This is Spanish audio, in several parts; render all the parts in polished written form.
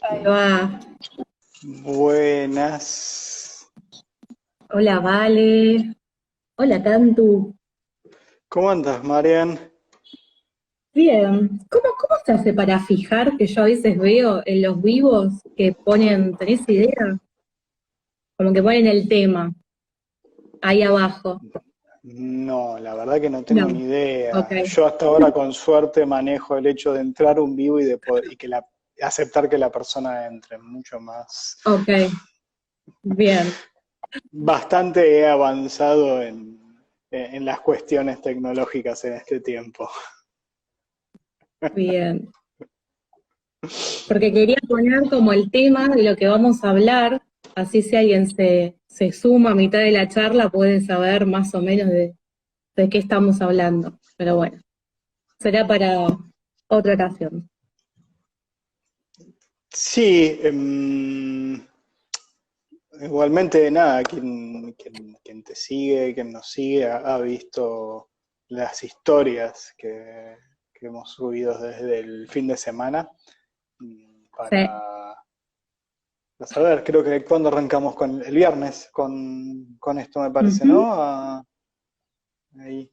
Ahí va. Buenas. Hola, Vale. Hola, Cantu. ¿Cómo andas, Marian? Bien. ¿Cómo se hace para fijar que yo a veces veo en los vivos que ponen, ¿tenés idea? Como que ponen el tema ahí abajo. No, la verdad que no tengo No. ni Ok. idea. Yo hasta ahora con suerte manejo el hecho de entrar a un vivo y de aceptar que la persona entre. Mucho más. Ok. Bien. Bastante he avanzado en las cuestiones tecnológicas en este tiempo. Bien. Porque quería poner como el tema de lo que vamos a hablar, así si alguien se suma a mitad de la charla puede saber más o menos de qué estamos hablando. Pero bueno, será para otra ocasión. Sí, igualmente, nada, quien te sigue, quien nos sigue, ha visto las historias que hemos subido desde el fin de semana Sí. para saber, creo que cuando arrancamos con el viernes con esto me parece, Ujú. ¿no?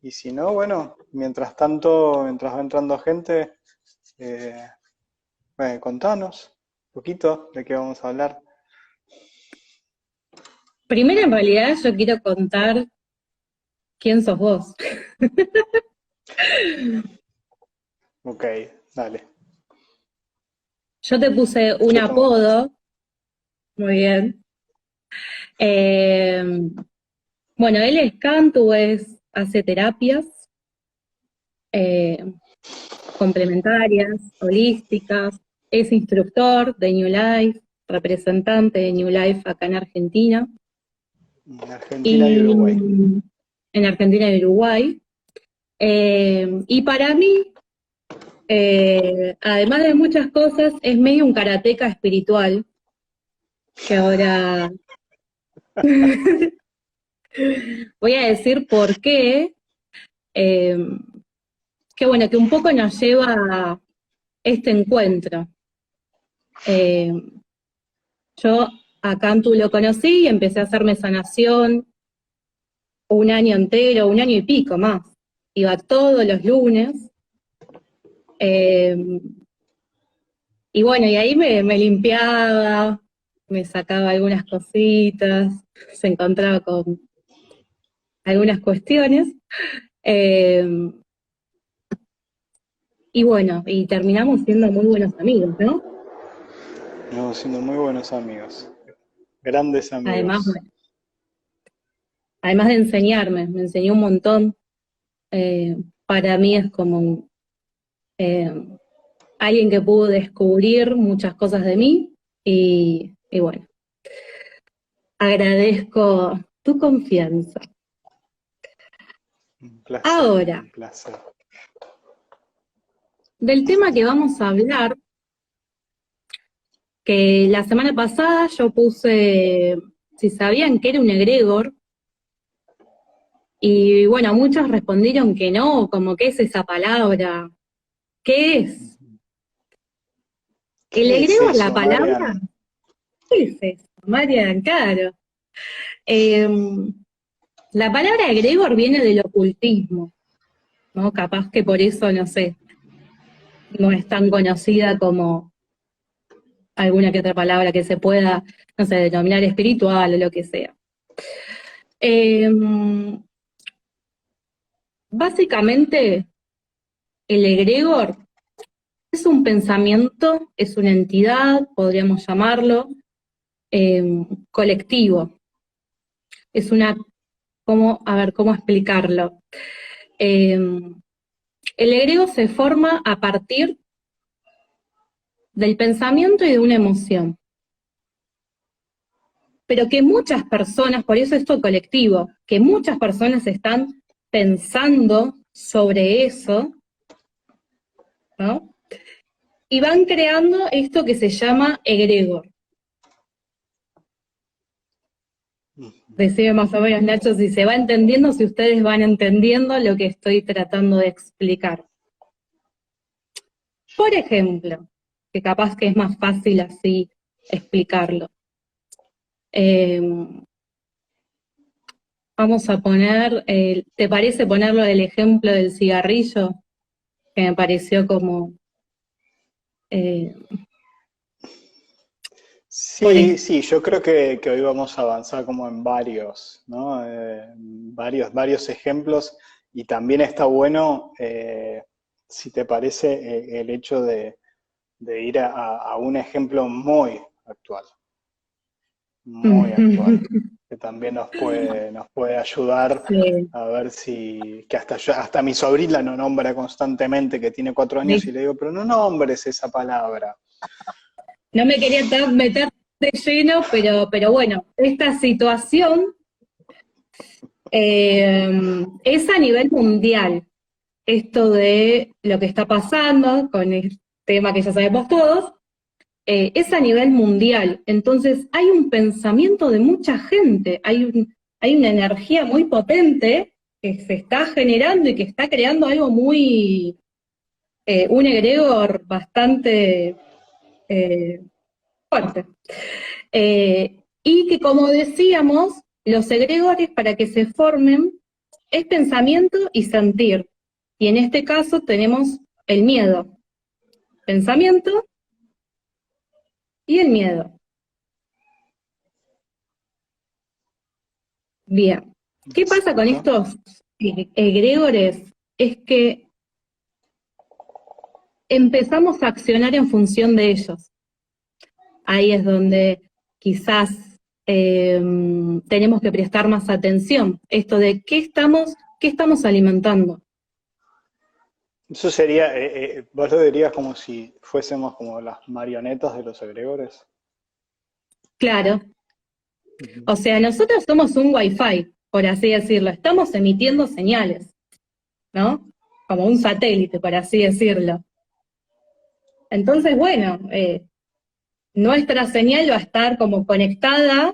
Y si no, bueno, mientras tanto, mientras va entrando gente, eh, contanos un poquito de qué vamos a hablar. Primero, en realidad, yo quiero contar quién sos vos. Ok, dale. Yo te puse un Yo tengo. apodo, muy bien. Eh, bueno, él es Cantu, hace terapias eh, complementarias, holísticas, es instructor de New Life, representante de New Life acá en Argentina, Argentina y y Uruguay. en Argentina y Uruguay. Y para mí, además de muchas cosas, es medio un karateca espiritual, que ahora voy a decir por qué, eh, que bueno, que un poco nos lleva a este encuentro. Eh, yo a Cantu lo conocí y empecé a hacerme sanación un año entero, un año y pico más. Iba todos los lunes, eh, y bueno, y ahí me limpiaba, me sacaba algunas cositas, se encontraba con algunas cuestiones. Eh, y bueno, y terminamos siendo muy buenos amigos, ¿no? Estamos siendo muy buenos amigos. Grandes Además, amigos. bueno, además de enseñarme, me enseñó un montón. Eh, para mí es como eh, alguien que pudo descubrir muchas cosas de mí y bueno, agradezco tu confianza. Un placer, Ahora, un placer. del tema que vamos a hablar, que la semana pasada yo puse si sabían que era un egregor, y bueno, muchos respondieron que no, como que es esa palabra. ¿Qué es? ¿El ¿Qué es egregor, la eso, palabra? Marian? ¿Qué es eso? Marian, claro. Eh, la palabra egregor viene del ocultismo, ¿no? Capaz que por eso, no sé, no es tan conocida como alguna que otra palabra que se pueda, no sé, denominar espiritual o lo que sea. Eh, básicamente, el egregor es un pensamiento, es una entidad, podríamos llamarlo, colectivo. Es una, a ver, ¿cómo explicarlo? Eh, el egregor se forma a partir del pensamiento y de una emoción, pero que muchas personas, por eso esto colectivo, que muchas personas están pensando sobre eso, ¿no? Y van creando esto que se llama egregor. Decime más o menos, Nacho, si se va entendiendo, si ustedes van entendiendo lo que estoy tratando de explicar. Por ejemplo, que capaz que es más fácil así explicarlo. Vamos a poner, ¿te parece ponerlo del ejemplo del cigarrillo? Que me pareció como... eh, Sí, sí, yo creo que hoy vamos a avanzar como en varios, ¿no? Varios ejemplos y también está bueno, si te parece, el hecho de ir a un ejemplo muy actual, que también nos puede ayudar sí, a ver si, que hasta mi sobrina lo nombra constantemente, que tiene 4 años, y le digo, pero no nombres esa palabra. no me quería meter de lleno, pero bueno, esta situación es a nivel mundial. Esto de lo que está pasando con el tema que ya sabemos todos, es a nivel mundial. Entonces hay un pensamiento de mucha gente, hay una energía muy potente que se está generando y que está creando algo muy, un egregor bastante fuerte. Y que como decíamos, los egregores para que se formen es pensamiento y sentir. Y en este caso tenemos el miedo, pensamiento y el miedo. Bien. ¿Qué pasa con Exacto. estos egregores? Es que empezamos a accionar en función de ellos. Ahí es donde quizás tenemos que prestar más atención. Esto de qué estamos alimentando. Eso sería, vos lo dirías como si fuésemos como las marionetas de los egregores. Claro, Ujú. o sea, nosotros somos un wifi, por así decirlo, estamos emitiendo señales, ¿no? Como un satélite, por así decirlo. Entonces, bueno, nuestra señal va a estar como conectada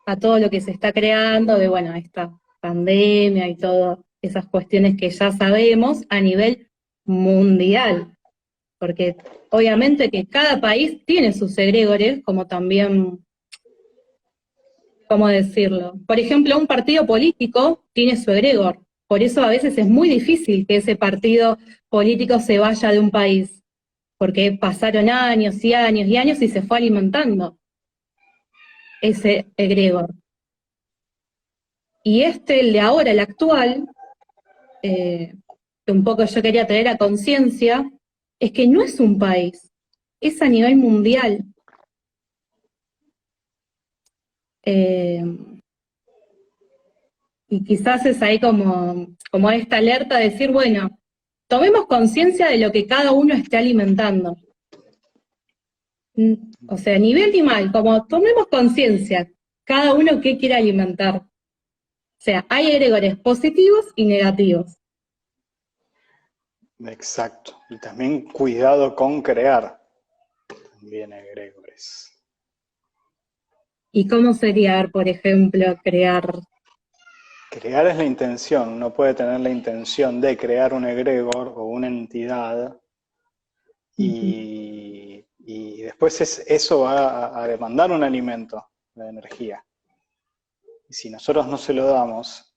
a todo lo que se está creando de, bueno, esta pandemia y todas esas cuestiones que ya sabemos a nivel mundial, porque obviamente que cada país tiene sus egregores, como también, ¿cómo decirlo? Por ejemplo, un partido político tiene su egregor, por eso a veces es muy difícil que ese partido político se vaya de un país, porque pasaron años y años y años y se fue alimentando ese egregor. Y este, el de ahora, el actual, que un poco yo quería traer a conciencia, es que no es un país, es a nivel mundial. Eh, y quizás es ahí como esta alerta de decir, bueno, tomemos conciencia de lo que cada uno esté alimentando. O sea, a nivel animal, como tomemos conciencia, cada uno qué quiere alimentar. O sea, hay egregores positivos y negativos. Exacto. Y también cuidado con crear también egregores. ¿Y cómo sería, por ejemplo, crear? Crear es la intención. Uno puede tener la intención de crear un egregor o una entidad y después eso va a demandar un alimento de energía. Y si nosotros no se lo damos,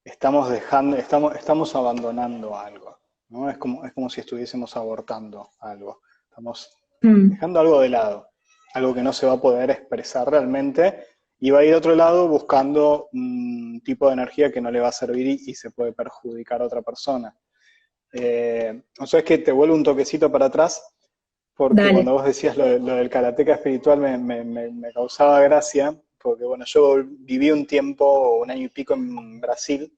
estamos abandonando algo, ¿no? Es como si estuviésemos abortando algo. Estamos dejando algo de lado, algo que no se va a poder expresar realmente y va a ir a otro lado buscando un tipo de energía que no le va a servir y se puede perjudicar a otra persona. O sea, es que te vuelvo un toquecito para atrás, porque Dale. cuando vos decías lo del karateca espiritual me causaba gracia, porque bueno, yo viví un tiempo, 1 año y pico en Brasil,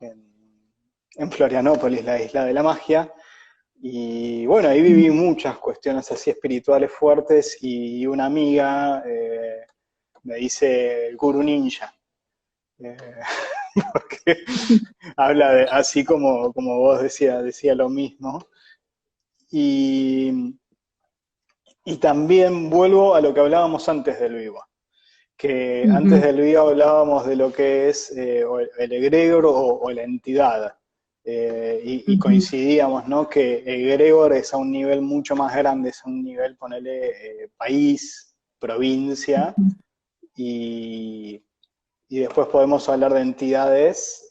en Florianópolis, la isla de la magia, y bueno, ahí viví muchas cuestiones así espirituales fuertes y una amiga me dice el guru ninja, eh, porque habla de, así como vos decía lo mismo. Y, y también vuelvo a lo que hablábamos antes del vivo, que antes Ujú. del vivo hablábamos de lo que es el egregor o la entidad. y coincidíamos, ¿no? Que egregor es a un nivel mucho más grande, es a un nivel, ponele, país, provincia, y después podemos hablar de entidades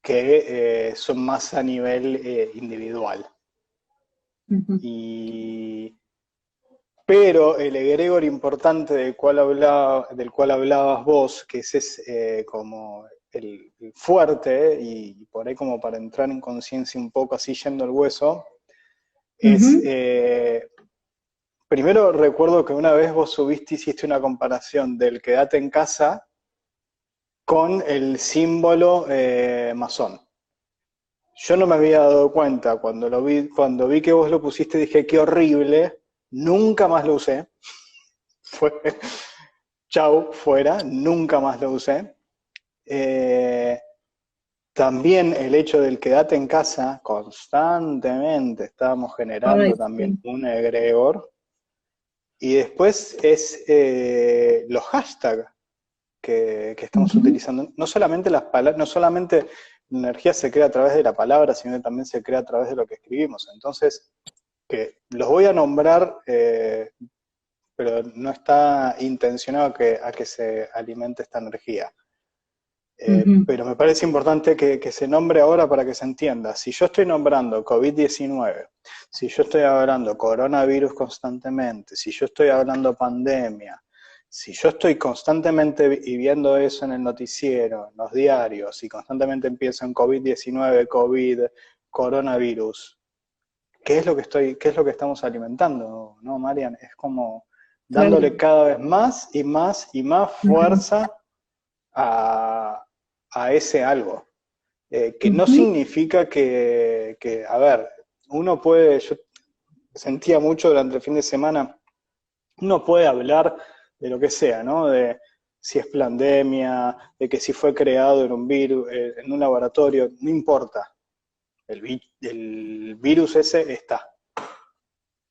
que son más a nivel individual. Pero el egregor importante del cual hablabas vos, que ese es como el fuerte, y por ahí como para entrar en conciencia un poco así yendo al hueso, es, primero recuerdo que una vez vos hiciste una comparación del quédate en casa con el símbolo masón. Yo no me había dado cuenta, cuando vi que vos lo pusiste dije, qué horrible, nunca más lo usé. Fue, chau, fuera, nunca más lo usé. También el hecho del quedate en casa, constantemente estábamos generando también un egregor. Y después es los hashtags que estamos utilizando. No solamente las palabras, no solamente la energía se crea a través de la palabra, sino que también se crea a través de lo que escribimos. Entonces, que los voy a nombrar, pero no está intencionado a que se alimente esta energía. Pero me parece importante que se nombre ahora para que se entienda. Si yo estoy nombrando COVID-19, si yo estoy hablando coronavirus constantemente, si yo estoy hablando pandemia, si yo estoy constantemente viendo eso en el noticiero, en los diarios, y constantemente empiezo en COVID-19, COVID, coronavirus, ¿qué es lo que estamos alimentando? ¿No, Marian? Es como dándole cada vez más y más y más fuerza a ese algo. Que no significa que, a ver, uno puede, yo sentía mucho durante el fin de semana, uno puede hablar de lo que sea, ¿no? De si es pandemia, de que si fue creado en un virus, en un laboratorio, no importa. El virus ese está.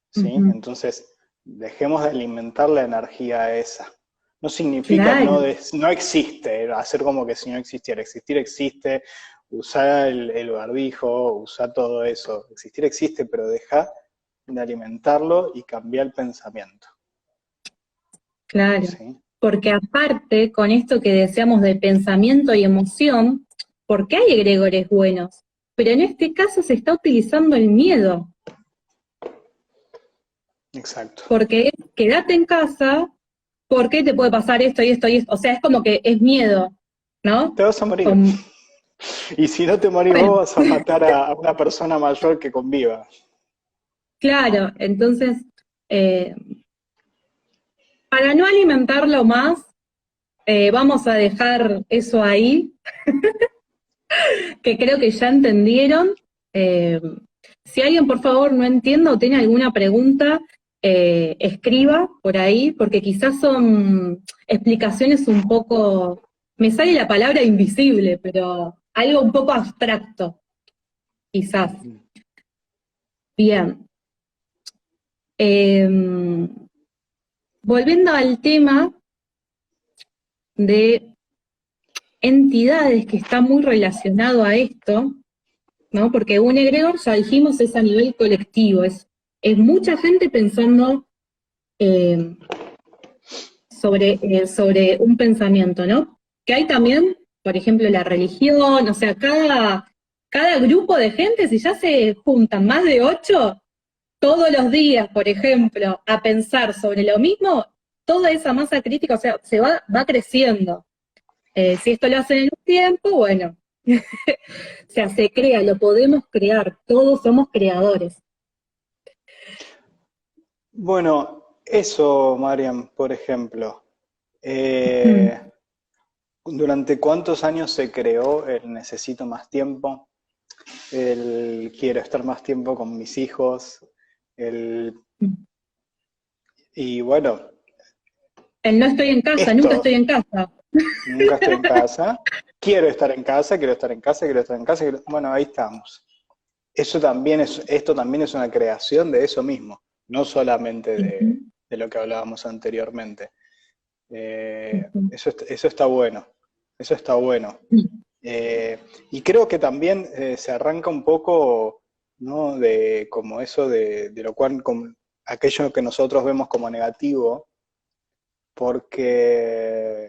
¿Sí? Entonces, dejemos de alimentar la energía esa. No significa no existe, hacer como que si no existiera. Existir existe, usar el barbijo, usar todo eso. Existir existe, pero deja de alimentarlo y cambiar el pensamiento. Claro, ¿sí? Porque aparte, con esto que decíamos de pensamiento y emoción, porque hay egregores buenos, pero en este caso se está utilizando el miedo. Exacto. Porque es, quédate en casa, porque te puede pasar esto y esto y esto. O sea, es como que es miedo, ¿no? Te vas a morir. Y si no te morís vos, vas a matar a una persona mayor que conviva. Claro, entonces, para no alimentarlo más, vamos a dejar eso ahí, que creo que ya entendieron. Si alguien, por favor, no entiende o tiene alguna pregunta, escriba por ahí, porque quizás son explicaciones un poco, me sale la palabra invisible, pero algo un poco abstracto, quizás. Bien. Volviendo al tema de entidades que está muy relacionado a esto, ¿no? Porque un egregor, ya dijimos, es a nivel colectivo, es mucha gente pensando sobre un pensamiento, ¿no? Que hay también, por ejemplo, la religión, o sea, cada grupo de gente, si ya se juntan más de 8, todos los días, por ejemplo, a pensar sobre lo mismo, toda esa masa crítica, o sea, se va creciendo. Si esto lo hacen en un tiempo, bueno, o sea, se crea, lo podemos crear, todos somos creadores. Bueno, eso, Mariam, por ejemplo. ¿Durante cuántos años se creó el necesito más tiempo? El quiero estar más tiempo con mis hijos, y bueno. El no estoy en casa, nunca estoy en casa. Nunca estoy en casa, quiero estar en casa, quiero estar en casa, quiero estar en casa, bueno, ahí estamos. Esto también es una creación de eso mismo, no solamente de lo que hablábamos anteriormente. Eso está bueno, eso está bueno. Y creo que también se arranca un poco, ¿no? De como eso de lo cual, como aquello que nosotros vemos como negativo, porque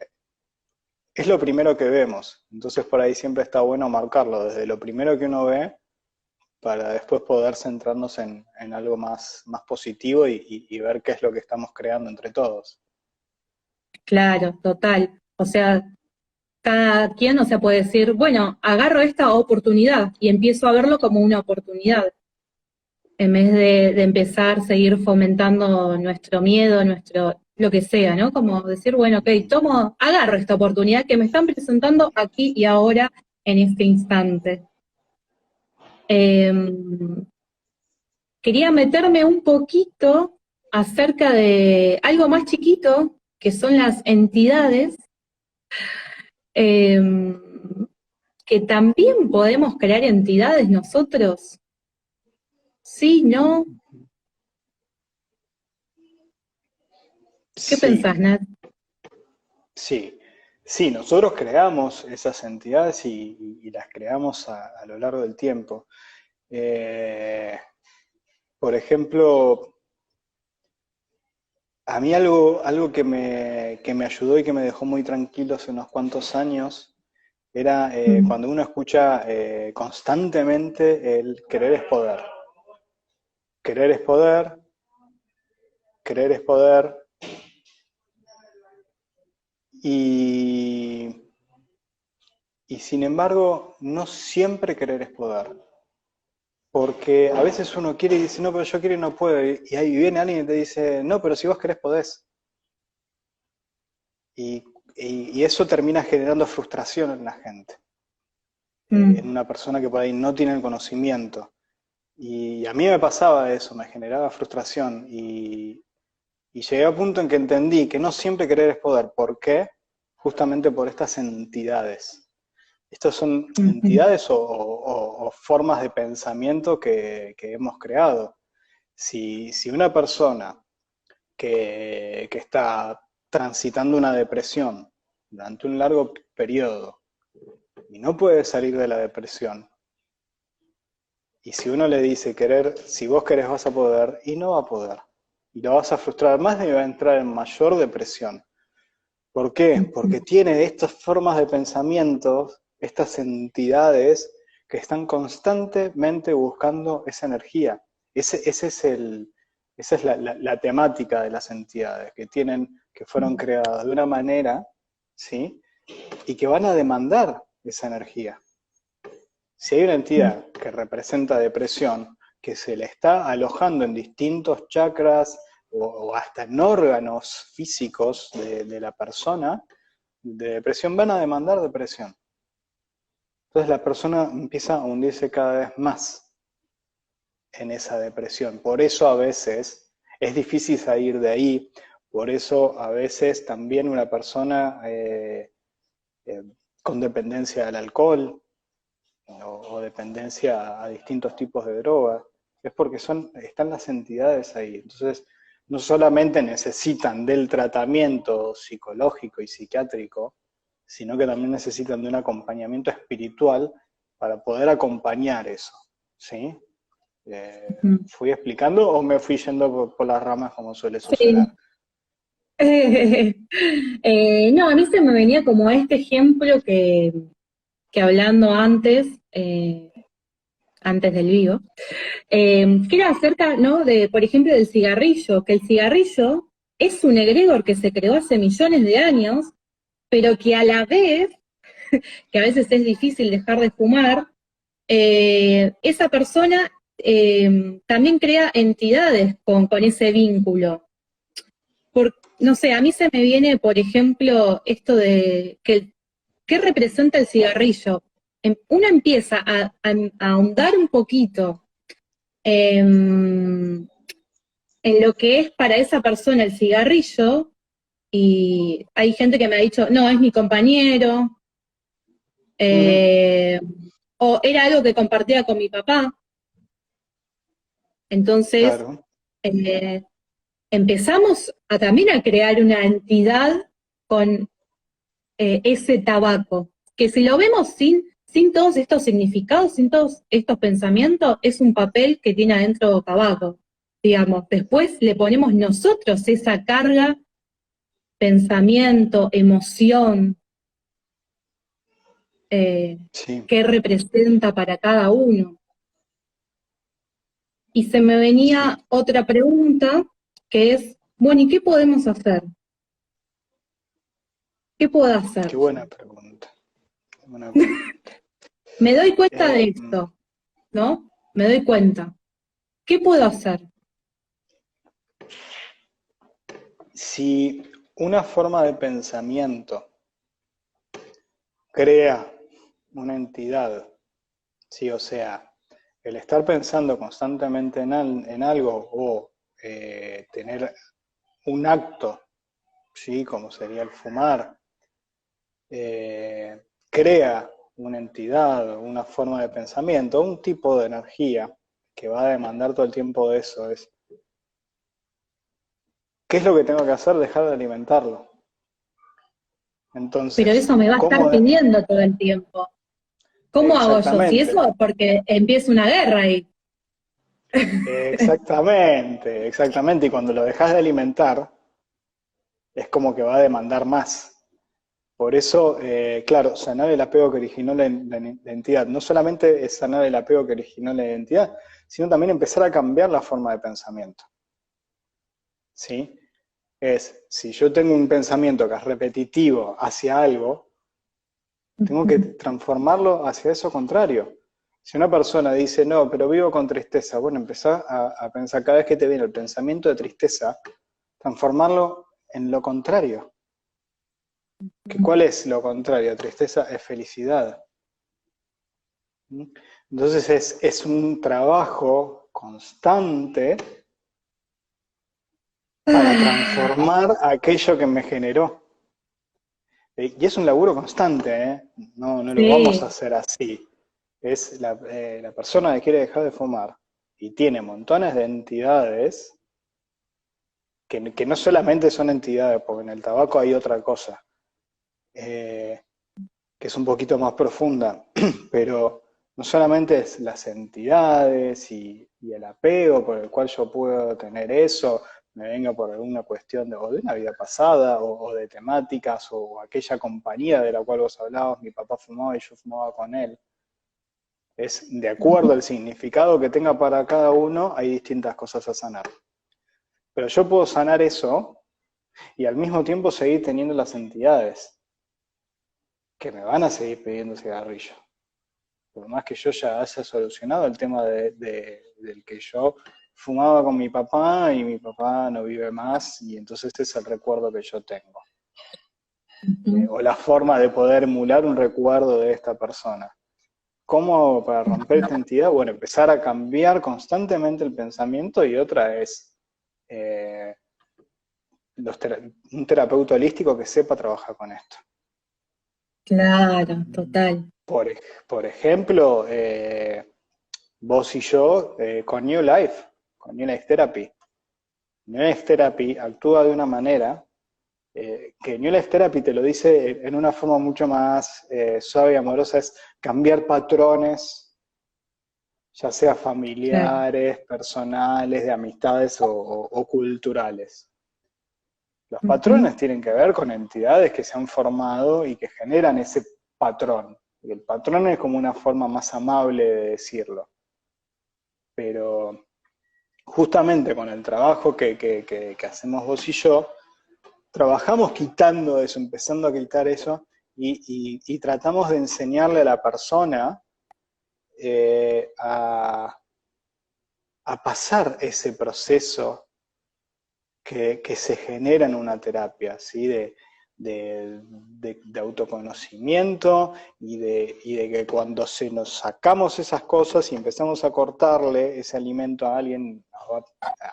es lo primero que vemos. Entonces por ahí siempre está bueno marcarlo desde lo primero que uno ve para después poder centrarnos en algo más positivo y ver qué es lo que estamos creando entre todos. Claro, total. O sea, cada quien, o sea, puede decir, bueno, agarro esta oportunidad y empiezo a verlo como una oportunidad, en vez de empezar a seguir fomentando nuestro miedo, nuestro, lo que sea, ¿no? Como decir, bueno, ok, agarro esta oportunidad que me están presentando aquí y ahora, en este instante. Quería meterme un poquito acerca de algo más chiquito, que son las entidades, que también podemos crear entidades nosotros. ¿Sí, no? ¿Qué Sí, pensás, Nat? sí, sí, nosotros creamos esas entidades y las creamos a lo largo del tiempo. Eh, por ejemplo, a mí algo que me ayudó y que me dejó muy tranquilo hace unos cuantos años era Mm, cuando uno escucha constantemente el querer es poder. Querer es poder, querer es poder. Y, y sin embargo, no siempre querer es poder. Porque a veces uno quiere y dice, no, pero yo quiero y no puedo. Y ahí viene alguien y te dice, no, pero si vos querés, podés. Y, y eso termina generando frustración en la gente, en mm, una persona que por ahí no tiene el conocimiento. Y a mí me pasaba eso, me generaba frustración. Y llegué a punto en que entendí que no siempre querer es poder. ¿Por qué? Justamente por estas entidades. Estas son mm, entidades o formas de pensamiento que hemos creado. Si una persona que está transitando una depresión durante un largo periodo y no puede salir de la depresión, y si uno le dice querer, si vos querés vas a poder, y no va a poder, y lo vas a frustrar más y va a entrar en mayor depresión. ¿Por qué? mm, Porque tiene estas formas de pensamiento, estas entidades que están constantemente buscando esa energía. Ese es esa es la temática de las entidades, que fueron mm, creadas de una manera, ¿sí? Y que van a demandar esa energía. Si hay una mm, entidad que representa depresión, que se le está alojando en distintos chakras o hasta en órganos físicos de la persona, de depresión van a demandar depresión. Entonces la persona empieza a hundirse cada vez más en esa depresión. Por eso a veces es difícil salir de ahí, por eso a veces también una persona eh, con dependencia al alcohol o dependencia a distintos tipos de drogas, es porque están las entidades ahí. Entonces no solamente necesitan del tratamiento psicológico y psiquiátrico, sino que también necesitan de un acompañamiento espiritual para poder acompañar eso, ¿sí? mm. ¿Fui explicando o me fui yendo por las ramas como suele suceder? Sí. No, a mí se me venía como este ejemplo que hablando antes, antes del vivo, que era acerca, ¿no? De, por ejemplo, del cigarrillo, que el cigarrillo es un egregor que se creó hace millones de años, pero que a la vez, que a veces es difícil dejar de fumar, esa persona también crea entidades con ese vínculo. No sé, a mí se me viene, por ejemplo, esto de que ¿qué representa el cigarrillo? Uno empieza a ahondar un poquito en lo que es para esa persona el cigarrillo, y hay gente que me ha dicho, no, es mi compañero, Uh -huh, eh, o era algo que compartía con mi papá. Entonces, claro. eh, empezamos también a crear una entidad con ese tabaco. que si lo vemos sin todos estos significados, sin todos estos pensamientos, es un papel que tiene adentro tabaco, digamos. Después le ponemos nosotros esa carga, pensamiento, emoción, Sí, que representa para cada uno. Y se me sí. venía otra pregunta, que es, bueno, ¿y qué podemos hacer? ¿Qué puedo hacer Qué yo? buena pregunta. Qué buena pregunta. Me doy cuenta de Eh, esto, ¿no? Me doy cuenta. ¿Qué puedo hacer? si una forma de pensamiento crea una entidad, sí, o sea, el estar pensando constantemente en algo o tener un acto, sí, como sería el fumar, crea una entidad, una forma de pensamiento, un tipo de energía que va a demandar todo el tiempo de eso. ¿Qué es lo que tengo que hacer? Dejar de alimentarlo. Pero Entonces, eso me va a estar ¿cómo? pidiendo todo el tiempo. ¿Cómo hago yo? Si Exactamente, eso, porque empieza una guerra ahí. exactamente, exactamente. Y cuando lo dejas de alimentar, es como que va a demandar más. Por eso, claro, sanar el apego que originó la entidad. No solamente es sanar el apego que originó la identidad, sino también empezar a cambiar la forma de pensamiento. ¿Sí? Si yo tengo un pensamiento que es repetitivo hacia algo, tengo que transformarlo hacia eso contrario. Si una persona dice, no, pero vivo con tristeza, bueno, empezá a pensar cada vez que te viene el pensamiento de tristeza, transformarlo en lo contrario. ¿Cuál es lo contrario? Tristeza es felicidad. Entonces es un trabajo constante para transformar aquello que me generó. Y es un laburo constante, ¿eh? No lo vamos a Sí. hacer así. Es la persona que quiere dejar de fumar y tiene montones de entidades que no solamente son entidades, porque en el tabaco hay otra cosa, eh, que es un poquito más profunda, pero no solamente es las entidades y el apego por el cual yo puedo tener eso, me venga por alguna cuestión o de una vida pasada, o de temáticas, o aquella compañía de la cual vos hablabas, mi papá fumaba y yo fumaba con él. Es de acuerdo al significado que tenga para cada uno, hay distintas cosas a sanar. Pero yo puedo sanar eso y al mismo tiempo seguir teniendo las entidades que me van a seguir pidiendo cigarrillo. Por más que yo ya haya solucionado el tema del que yo fumaba con mi papá y mi papá no vive más y entonces ese es el recuerdo que yo tengo. O la forma de poder emular un recuerdo de esta persona. ¿Cómo hago para romper esta entidad? Bueno, empezar a cambiar constantemente el pensamiento y otra es eh, un terapeuta holístico que sepa trabajar con esto. Claro, total. Por, por ejemplo, vos y yo con New Life, con New Life Therapy. New Life Therapy actúa de una manera que New Life Therapy te lo dice en una forma mucho más suave y amorosa, es cambiar patrones, ya sea Claro. familiares, personales, de amistades o culturales. Los patrones tienen que ver con entidades que se han formado y que generan ese patrón. Y el patrón es como una forma más amable de decirlo. Pero justamente con el trabajo que hacemos vos y yo, trabajamos quitando eso, empezando a quitar eso, y tratamos de enseñarle a la persona a pasar ese proceso que se genera en una terapia, ¿sí? De autoconocimiento y de que cuando se nos sacamos esas cosas y empezamos a cortarle ese alimento a alguien,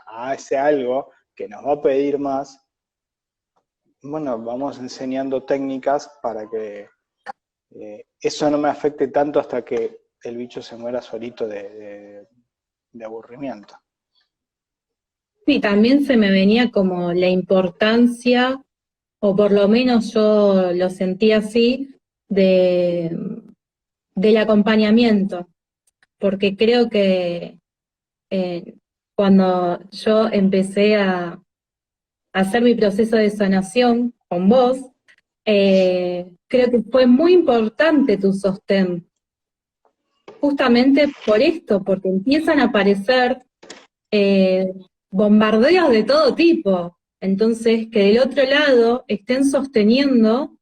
a ese algo que nos va a pedir más, bueno, vamos enseñando técnicas para que eso no me afecte tanto hasta que el bicho se muera solito de aburrimiento. Sí, también se me venía como la importancia, o por lo menos yo lo sentí así, de, del acompañamiento, porque creo que cuando yo empecé a hacer mi proceso de sanación con vos, creo que fue muy importante tu sostén, justamente por esto, porque empiezan a aparecer eh, bombardeos de todo tipo. Entonces, que del otro lado estén sosteniendo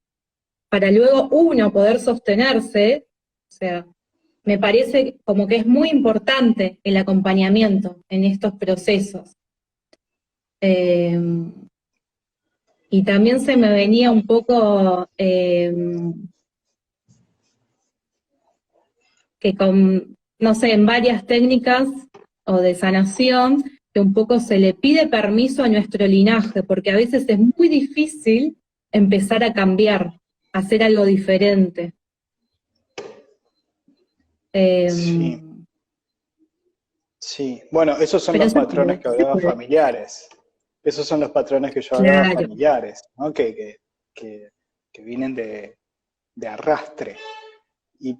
para luego uno poder sostenerse, o sea, me parece como que es muy importante el acompañamiento en estos procesos. Eh, y también se me venía un poco que con, no sé, en varias técnicas o de sanación, que un poco se le pide permiso a nuestro linaje, porque a veces es muy difícil empezar a cambiar, a hacer algo diferente. Sí, sí. Bueno, esos son Pero los eso patrones que se hablaba puede. familiares. Esos son los patrones que yo hablaba Claro. familiares, ¿no? Que, que vienen de arrastre.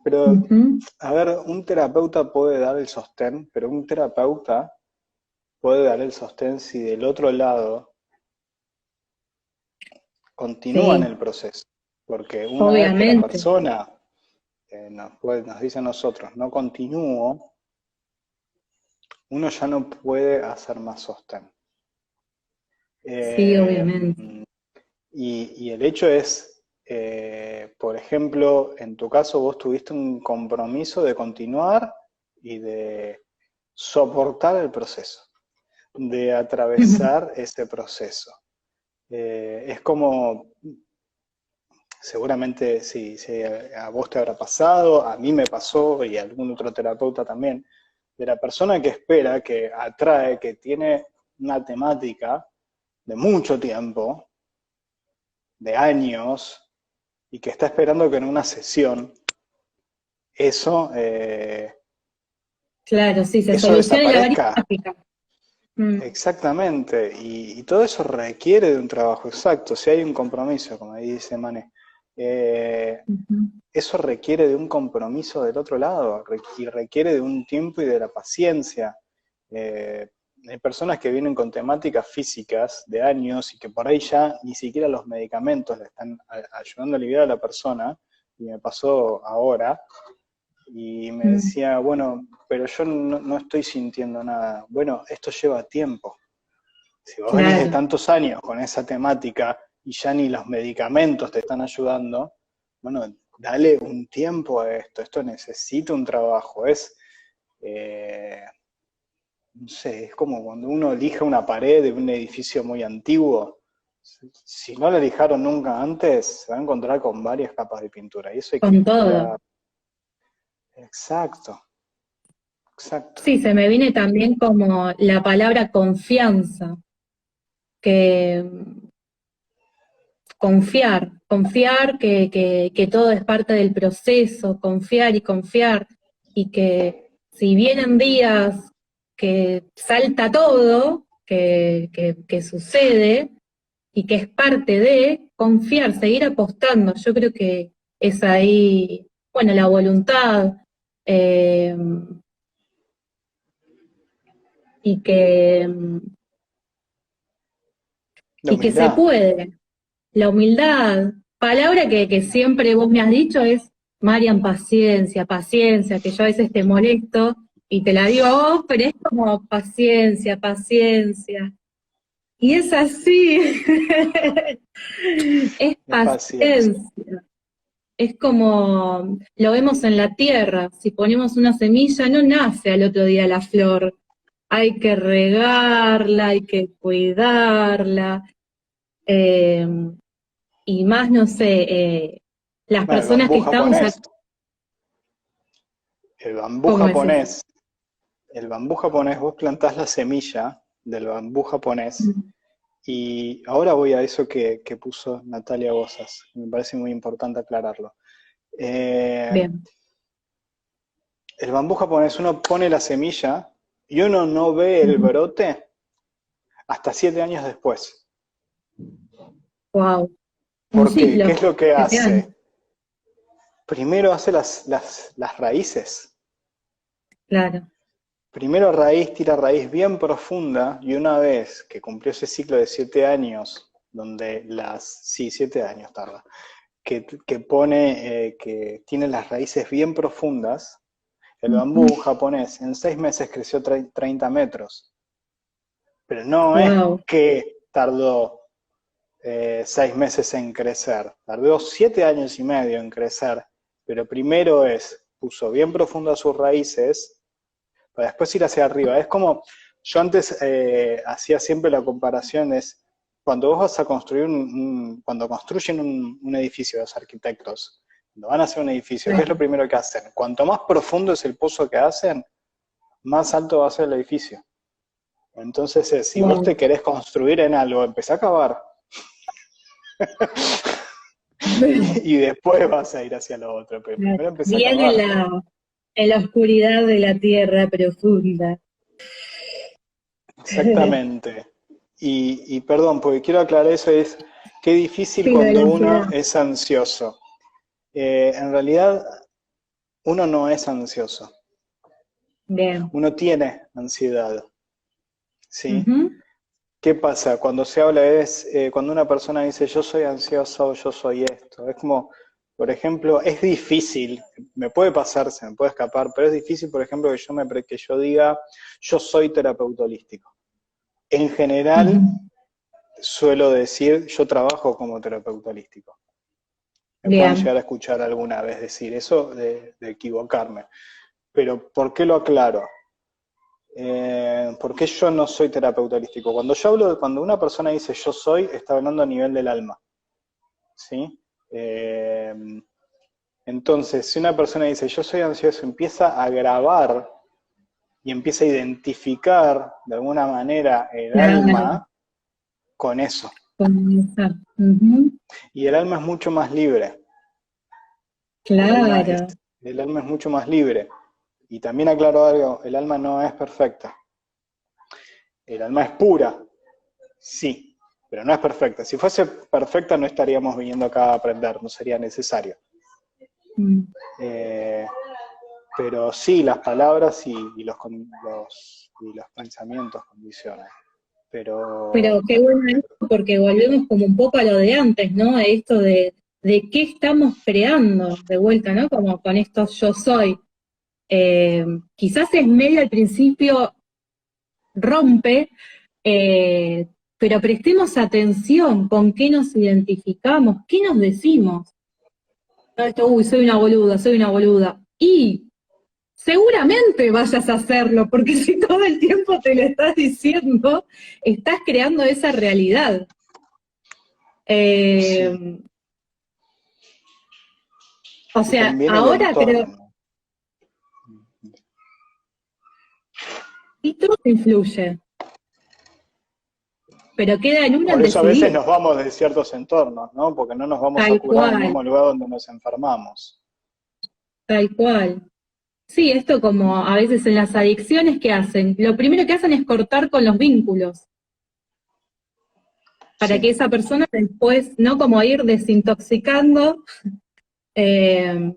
Pero, Ujú. a ver, un terapeuta puede dar el sostén, pero un terapeuta puede dar el sostén si del otro lado continúa en Sí, el proceso. Porque una vez que la obviamente. persona nos dice a nosotros, no continúo, uno ya no puede hacer más sostén. Sí, Eh, obviamente. y el hecho es, por ejemplo, en tu caso vos tuviste un compromiso de continuar y de soportar el proceso, de atravesar ese proceso. Es como, seguramente si a vos te habrá pasado, a mí me pasó y a algún otro terapeuta también, de la persona que espera, que atrae, que tiene una temática de mucho tiempo, de años, y que está esperando que en una sesión eso, Claro, sí, se eso solucione la desaparezca. variática. Mm. Exactamente, y todo eso requiere de un trabajo exacto, si hay un compromiso, como dice Mané, Ujú. eso requiere de un compromiso del otro lado y requiere de un tiempo y de la paciencia. Eh, Hay personas que vienen con temáticas físicas de años y que por ahí ya ni siquiera los medicamentos le están ayudando a aliviar a la persona, y me pasó ahora, y me Mm. decía, bueno, pero yo no estoy sintiendo nada. Bueno, esto lleva tiempo. Si vos venís de Claro. tantos años con esa temática y ya ni los medicamentos te están ayudando, bueno, dale un tiempo a esto necesita un trabajo, eh, no sé, es como cuando uno elija una pared de un edificio muy antiguo, si no la lijaron nunca antes, se va a encontrar con varias capas de pintura, y eso hay que Con todo. esperar. Exacto, exacto. Sí, se me viene también como la palabra confianza, que confiar que todo es parte del proceso, confiar y confiar, y que si vienen días que salta todo, que sucede, y que es parte de confiar, seguir apostando. Yo creo que es ahí, bueno, la voluntad, eh, y que, La y que se humildad. puede. La humildad, palabra que siempre vos me has dicho es, Marian, paciencia, paciencia, que yo a veces te molesto y te la digo a vos, pero es como paciencia, paciencia. Y es así, es Es paciencia. paciencia. Es como lo vemos en la tierra, si ponemos una semilla no nace al otro día la flor, hay que regarla, hay que cuidarla, eh, y más, no sé, las Bueno, personas que estamos acá, el bambú ¿cómo es eso? japonés, el bambú japonés, vos plantás la semilla del bambú japonés, Mm. y ahora voy a eso que puso Natalia Bozas, me parece muy importante aclararlo. Eh, Bien. el bambú japonés, uno pone la semilla y uno no ve el brote hasta 7 años después. Wow, un ¿Por qué? ¿Qué ciclo es lo que que se hace? dan. primero hace las raíces. Claro. Primero raíz, tira raíz bien profunda, y una vez que cumplió ese ciclo de 7 años, donde sí, 7 años tarda, que pone, que tiene las raíces bien profundas, el bambú japonés en 6 meses creció 30 metros. Pero no es Wow. que tardó 6 meses en crecer, tardó 7 años y medio en crecer, pero primero puso bien profundas sus raíces, para después ir hacia arriba. Es como, yo antes hacía siempre la comparación, es cuando vos vas a construir cuando construyen un edificio, los arquitectos, cuando van a hacer un edificio, ¿qué es lo primero que hacen? Cuanto más profundo es el pozo que hacen, más alto va a ser el edificio. Entonces, si vos Wow. te querés construir en algo, empezá a cavar. Y después vas a ir hacia lo otro, pero primero empecé a Bien cavar. en la oscuridad de la tierra profunda. Exactamente. Y perdón, porque quiero aclarar eso, es qué difícil Sí, lo de la cuando uno ansiedad. es ansioso. En realidad, uno no es ansioso, Bien. uno tiene ansiedad, ¿sí? Ujú. ¿Qué pasa? Cuando se habla cuando una persona dice yo soy ansioso o yo soy esto, es como, por ejemplo, es difícil, me puede pasar, se me puede escapar, pero es difícil, por ejemplo, que yo diga yo soy terapeuta holístico. En general, Ujú. suelo decir yo trabajo como terapeuta holístico. Me pueden Bien. llegar a escuchar alguna vez decir eso de equivocarme. Pero ¿por qué lo aclaro? ¿Por qué yo no soy terapeuta holístico? Cuando una persona dice yo soy, está hablando a nivel del alma, ¿sí? Eh, entonces, si una persona dice yo soy ansioso, empieza a grabar y empieza a identificar de alguna manera el Claro. alma con eso. Comienza. Ujú. Y el alma es mucho más libre. El alma es, Claro. el alma es mucho más libre. Y también aclaro algo, el alma no es perfecta. El alma es pura, sí, pero no es perfecta. Si fuese perfecta no estaríamos viniendo acá a aprender, no sería necesario. Mm. Eh, pero sí, las palabras y los pensamientos condicionan. Pero Pero qué bueno esto, porque volvemos como un poco a lo de antes, ¿no? A esto de qué estamos creando de vuelta, ¿no? Como con esto yo soy. Quizás es medio al principio rompe, eh, pero prestemos atención con qué nos identificamos, qué nos decimos. No, esto, uy, soy una boluda, soy una boluda. Y seguramente vayas a hacerlo, porque si todo el tiempo te lo estás diciendo, estás creando esa realidad. sí, Eh, o y sea, también el ahora creo, entorno. y todo influye, pero queda en uno Por en eso a veces decidir, nos vamos de ciertos entornos, ¿no? Porque no nos vamos a tal curar en el cual, mismo lugar donde nos enfermamos. tal cual. Sí, esto como a veces en las adicciones, ¿qué hacen? Lo primero que hacen es cortar con los vínculos, para que Sí, esa persona después, ¿no? Como ir desintoxicando eh,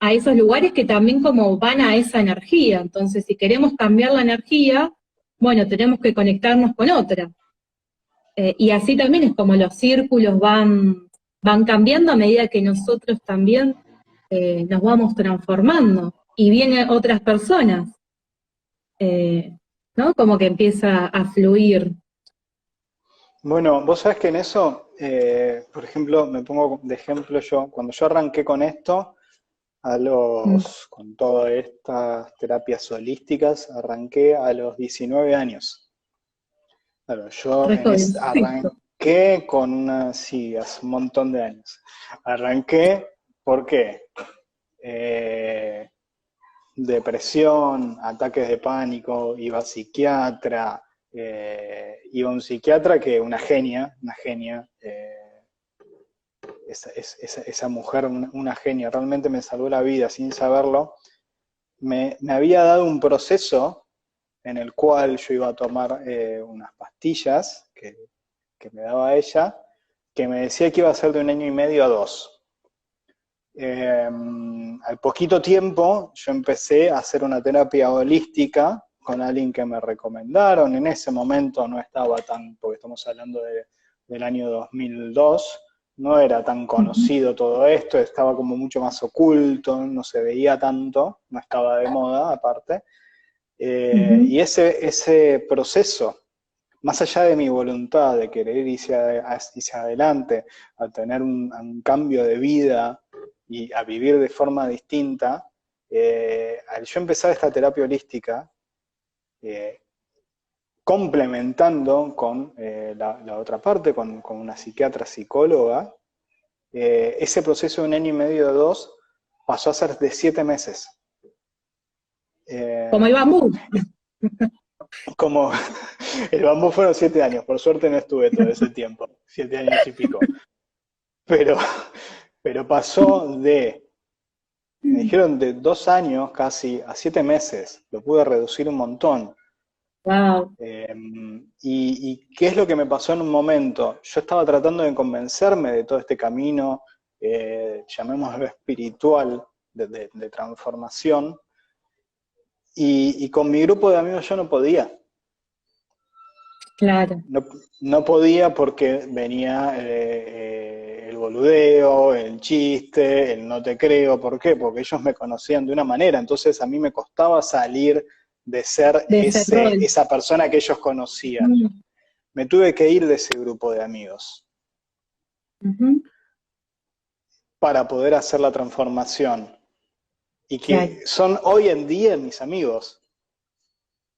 a esos lugares que también como van a esa energía. Entonces, si queremos cambiar la energía, bueno, tenemos que conectarnos con otra. Y así también es como los círculos van cambiando a medida que nosotros también nos vamos transformando. Y vienen otras personas, ¿no? Como que empieza a fluir. bueno, vos sabés que en eso, por ejemplo, me pongo de ejemplo yo, cuando yo arranqué con esto, Mm. con todas estas terapias holísticas, arranqué a los 19 años. Claro, yo Re jovencito. arranqué con sí, hace un montón de años. Arranqué, ¿por qué? Eh, Depresión, ataques de pánico, iba a psiquiatra, iba a un psiquiatra que una genia, esa mujer, una genia, realmente me salvó la vida sin saberlo. Me había dado un proceso en el cual yo iba a tomar unas pastillas que me daba ella, que me decía que iba a ser de 1 año y medio a 2. Al poquito tiempo yo empecé a hacer una terapia holística con alguien que me recomendaron. En ese momento no estaba tan, porque estamos hablando del año 2002, no era tan conocido todo esto, estaba como mucho más oculto, no se veía tanto, no estaba de moda aparte. Y ese proceso, más allá de mi voluntad de querer irse hacia adelante, a tener un cambio de vida y a vivir de forma distinta, al yo empezar esta terapia holística, complementando con la otra parte, con una psiquiatra psicóloga, ese proceso de 1 año y medio, 2, pasó a ser de 7 meses. Como el bambú. Como el bambú fueron 7 años, por suerte no estuve todo ese tiempo, 7 años y pico. Pero pasó me dijeron de 2 años casi a 7 meses, lo pude reducir un montón. Wow. ¿Y qué es lo que me pasó en un momento? Yo estaba tratando de convencerme de todo este camino, llamémoslo espiritual, de transformación, y con mi grupo de amigos yo no podía. Claro. No podía porque venía el boludeo, el chiste, el no te creo. ¿Por qué? Porque ellos me conocían de una manera, entonces a mí me costaba salir de ser esa persona que ellos conocían. Me tuve que ir de ese grupo de amigos para poder hacer la transformación. Y que son hoy en día mis amigos.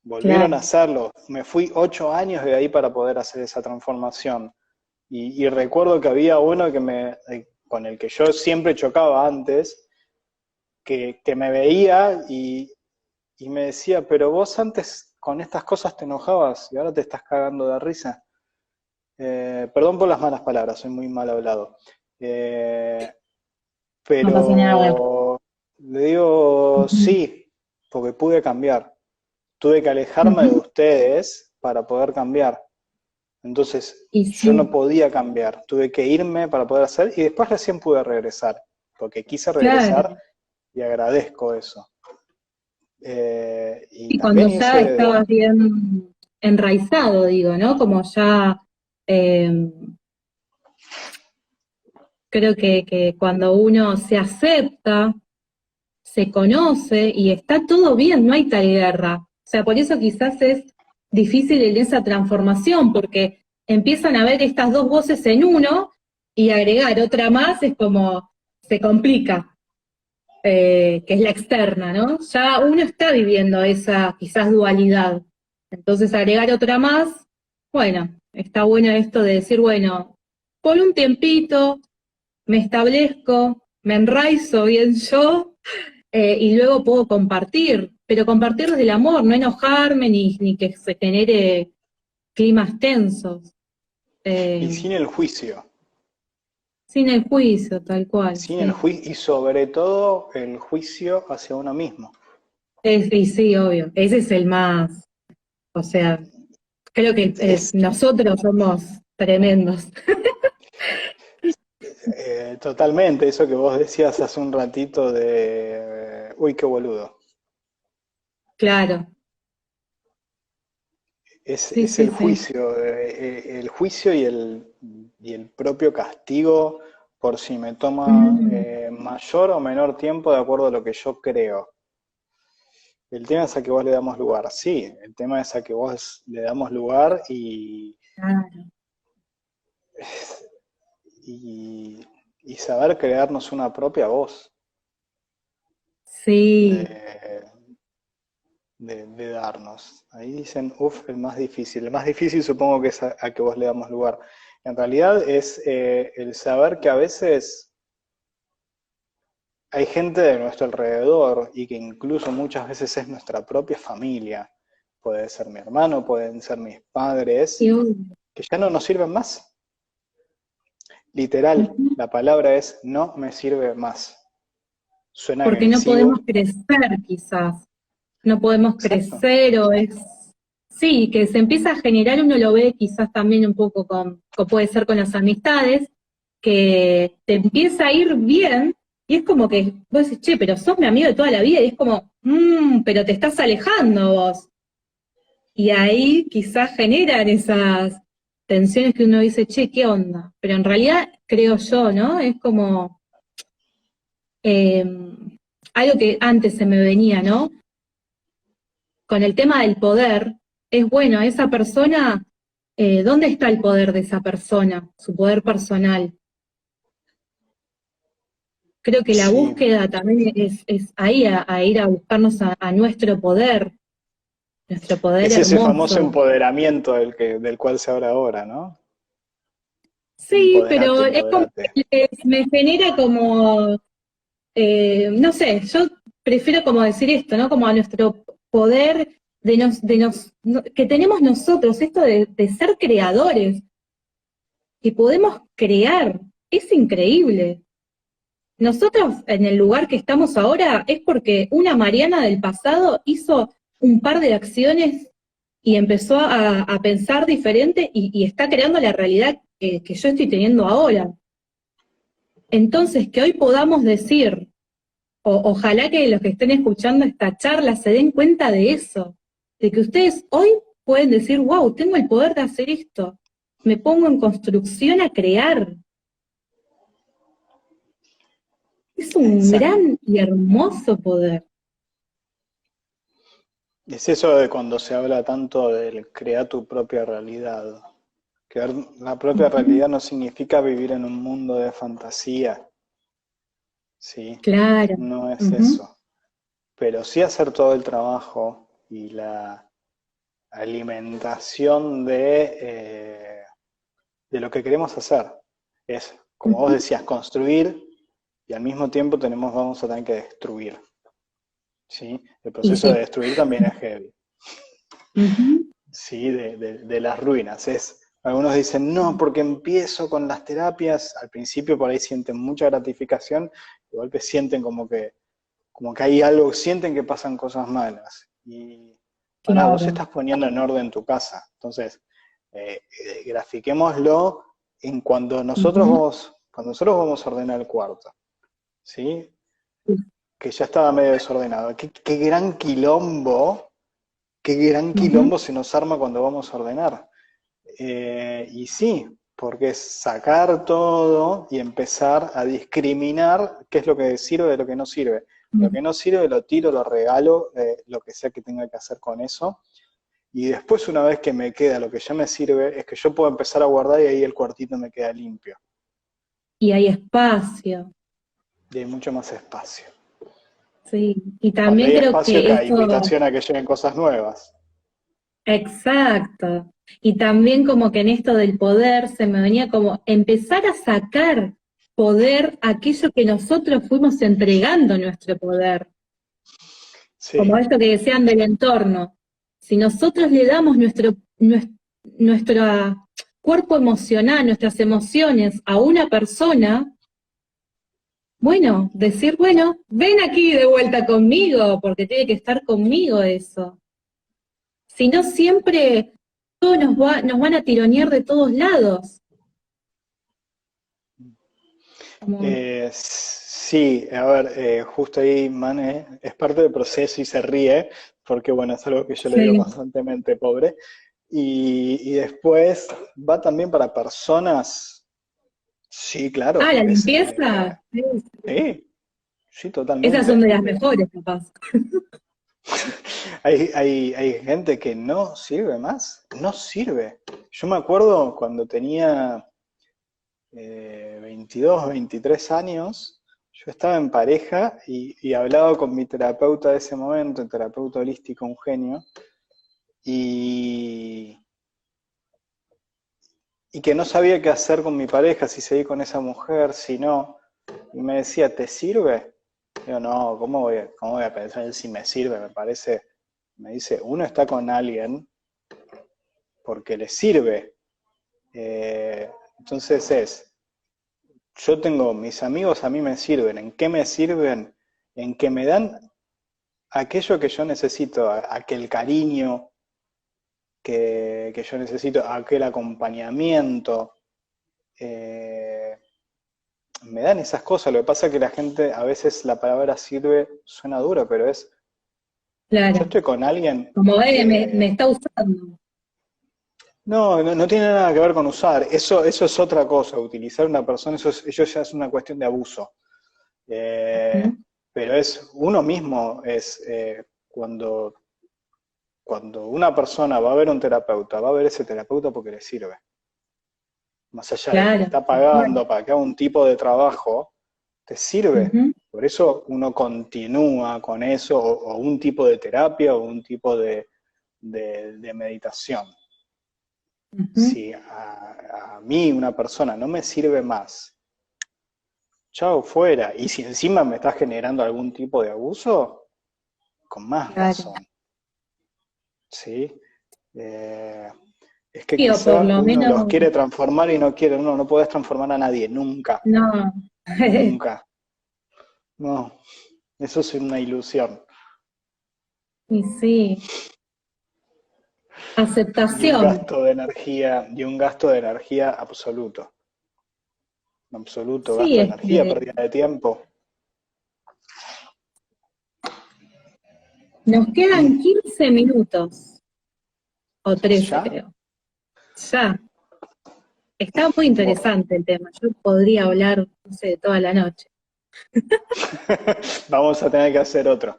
Volvieron a hacerlo. Me fui 8 años de ahí para poder hacer esa transformación. Y recuerdo que había uno con el que yo siempre chocaba antes, que me veía y me decía, pero vos antes con estas cosas te enojabas y ahora te estás cagando de risa. Perdón por las malas palabras, soy muy mal hablado. Pero no pasa nada. Le digo, sí, porque pude cambiar. Tuve que alejarme de ustedes para poder cambiar. Entonces, yo no podía cambiar. Tuve que irme para poder hacer, y después recién pude regresar, porque quise regresar y agradezco eso. Y cuando ya estabas bien enraizado, digo, ¿no? Como ya... creo que cuando uno se acepta, se conoce y está todo bien, no hay tal guerra. O sea, por eso quizás es difícil en esa transformación, porque empiezan a ver estas dos voces en uno y agregar otra más es como, se complica, que es la externa, ¿no? Ya uno está viviendo esa quizás dualidad. Entonces agregar otra más, bueno, está bueno esto de decir, bueno, por un tiempito me establezco, me enraizo bien yo, y luego puedo compartir, pero compartir desde el amor, no enojarme ni que se genere climas tensos. Y sin el juicio. Sin el juicio, tal cual. Sin el juicio, y sobre todo el juicio hacia uno mismo. Y sí, obvio, ese es el más, o sea, creo que nosotros somos tremendos. Totalmente, eso que vos decías hace un ratito uy, qué boludo. Claro. Es el juicio, el juicio y el propio castigo por si me toma mayor o menor tiempo de acuerdo a lo que yo creo. El tema es a que vos le damos lugar, sí, el tema es a que vos le damos lugar y saber crearnos una propia voz. Sí. De darnos. Ahí dicen, el más difícil. El más difícil supongo que es a que vos le damos lugar. En realidad es el saber que a veces hay gente de nuestro alrededor y que incluso muchas veces es nuestra propia familia. Puede ser mi hermano, pueden ser mis padres, que ya no nos sirven más. Literal, la palabra es no me sirve más. Suena porque agresivo. No podemos crecer quizás. No podemos crecer o es... Sí, que se empieza a generar, uno lo ve quizás también un poco puede ser con las amistades, que te empieza a ir bien Y es como que vos decís, che, pero sos mi amigo de toda la vida, y es como, pero te estás alejando vos. Y ahí quizás generan esas tensiones que uno dice, che, ¿qué onda? Pero en realidad, creo yo, ¿no? Es como eh, algo que antes se me venía, ¿no? Con el tema del poder, es bueno, esa persona, ¿dónde está el poder de esa persona? Su poder personal. Creo que la Sí, búsqueda también es ahí, a ir a buscarnos a nuestro poder es ese famoso hermoso. empoderamiento del cual se habla ahora, ¿no? Sí, Empoderate, pero es como empoderate. que me genera como, no sé, yo prefiero como decir esto, ¿no? Como a nuestro poder que tenemos nosotros, esto de ser creadores, que podemos crear, es increíble. Nosotros en el lugar que estamos ahora es porque una Mariana del pasado hizo un par de acciones y empezó a pensar diferente y está creando la realidad que yo estoy teniendo ahora. Entonces, que hoy podamos decir, ojalá que los que estén escuchando esta charla se den cuenta de eso, de que ustedes hoy pueden decir, wow, tengo el poder de hacer esto, me pongo en construcción a crear. Es un Exacto. gran y hermoso poder. Es eso de cuando se habla tanto del crear tu propia realidad. Crear la propia Ujú. realidad no significa vivir en un mundo de fantasía, ¿sí? Claro. No es Ujú, eso. Pero sí hacer todo el trabajo y la alimentación de lo que queremos hacer. Es, como vos ujú, decías, construir y al mismo tiempo vamos a tener que destruir, ¿sí? El y proceso de sí. destruir también es heavy. Ujú, ¿Sí? De las ruinas. Algunos dicen, no, porque empiezo con las terapias, al principio por ahí sienten mucha gratificación, de golpe sienten como que hay algo, sienten que pasan cosas malas. Y para vos claro. estás poniendo en orden tu casa. Entonces, grafiquémoslo en Ujú, cuando nosotros vamos a ordenar el cuarto, ¿sí? Que ya estaba medio desordenado. Qué gran ujú. quilombo se nos arma cuando vamos a ordenar. Y sí, porque es sacar todo y empezar a discriminar qué es lo que sirve de lo que no sirve. Lo que no sirve lo tiro, lo regalo, lo que sea que tenga que hacer con eso. Y después, una vez que me queda lo que ya me sirve, es que yo puedo empezar a guardar y ahí el cuartito me queda limpio. Y hay espacio, Y hay mucho más espacio. sí. Y Cuando también hay creo espacio, que que hay eso, invitación a que lleguen cosas nuevas. exacto. Y también como que en esto del poder se me venía como empezar a sacar poder aquello que nosotros fuimos entregando nuestro poder. Como Sí, esto que decían del entorno. Si nosotros le damos nuestro cuerpo emocional, nuestras emociones a una persona, bueno, decir, bueno, ven aquí de vuelta conmigo, porque tiene que estar conmigo eso. Si no, siempre todos nos van a tironear de todos lados. Como, Sí, a ver, justo ahí Mane es parte del proceso y se ríe, porque bueno, es algo que yo le digo sí. constantemente, pobre. Y después va también para personas, sí, Ah, claro, la limpieza. Sí, sí. sí, sí, Esas son totalmente. de las mejores, capaz. Hay gente que no sirve más, no sirve. Yo me acuerdo cuando tenía 22, 23 años, yo estaba en pareja y hablaba con mi terapeuta de ese momento, el terapeuta holístico, un genio, y, y que no sabía qué hacer con mi pareja, si seguir con esa mujer, si no. Y me decía, ¿te sirve? Digo, no, ¿cómo voy a pensar en si me sirve? Me parece, me dice, uno está con alguien porque le sirve. Entonces yo tengo mis amigos, a mí me sirven. ¿En qué me sirven? En que me dan aquello que yo necesito, aquel cariño que yo necesito, aquel acompañamiento. eh, me dan esas cosas. Lo que pasa es que la gente, a veces la palabra sirve, suena duro, pero es, yo Claro. estoy con alguien Como me que está usando. no tiene nada que ver con usar. Eso es otra cosa. Utilizar a una persona, eso ya es una cuestión de abuso. Eh, Ujú. pero es uno mismo, es cuando una persona va a ver un terapeuta, va a ver ese terapeuta porque le sirve. Más allá de que te Claro, está tal cual. pagando para que haga un tipo de trabajo, te sirve. Ujú, Por eso uno continúa con eso, o un tipo de terapia, o un tipo de meditación. ujú. Si a mí una persona no me sirve más, chao, fuera. Y si encima me está generando algún tipo de abuso, con más Claro. razón. ¿Sí? Eh, es que Sí, o por quizá lo uno los menos, quiere transformar y no quiere, no podés transformar a nadie, nunca, no. nunca. No, eso es una ilusión. Y sí, Y un aceptación. gasto de energía, absoluto. Absoluto, Sí, gasto de es energía, que pérdida de tiempo. nos quedan 15 minutos, o 13 ¿Ya? creo. Ya, está muy Bueno, interesante el tema. Yo podría hablar, no sé, toda la noche. vamos a tener que hacer otro.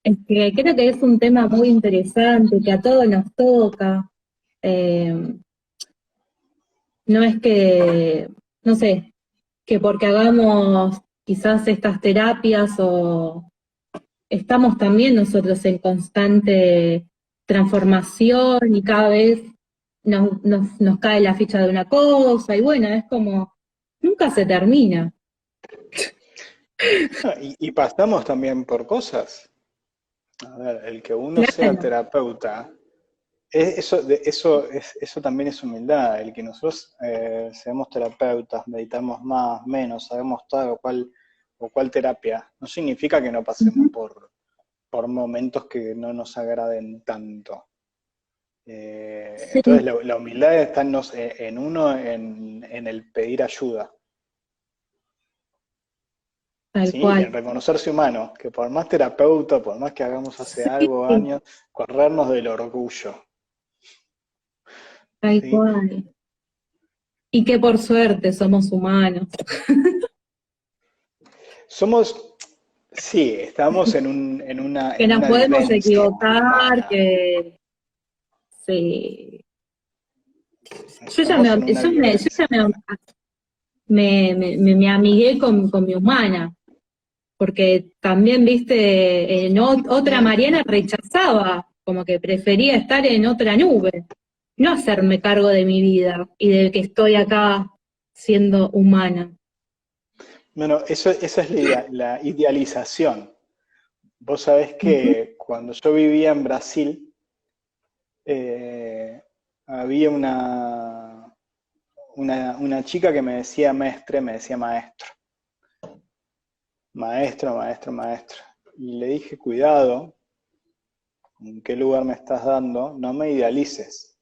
Es que creo que es un tema muy interesante, que a todos nos toca. Eh, no es que, no sé, que porque hagamos quizás estas terapias o estamos también nosotros en constante transformación y cada vez nos cae la ficha de una cosa y bueno, es como, nunca se termina. Y pasamos también por cosas. A ver, el que uno sea Claro, terapeuta, eso también es humildad. El que nosotros seamos terapeutas, meditamos más, menos, sabemos tal o cual terapia, no significa que no pasemos ujú, por momentos que no nos agraden tanto. Entonces sí, la humildad está en uno, en el pedir ayuda, tal ¿sí? Y en cual. reconocerse humano, que por más terapeuta, por más que hagamos hace algo, Sí, años, corrernos del orgullo, tal ¿sí? cual. Y que por suerte somos humanos, Somos, sí, estamos que en nos una podemos vivencia equivocar, humana, que sí. estamos en una Yo ya vivencia humana. me amigué con mi humana, porque también, viste, otra Mariana rechazaba, como que prefería estar en otra nube, no hacerme cargo de mi vida y de que estoy acá siendo humana. Bueno, esa es la idealización. Vos sabés Ujú, que cuando yo vivía en Brasil, había una chica que me decía mestre, me decía maestro, maestro, maestro, maestro. Y le dije, cuidado, ¿en qué lugar me estás dando? No me idealices.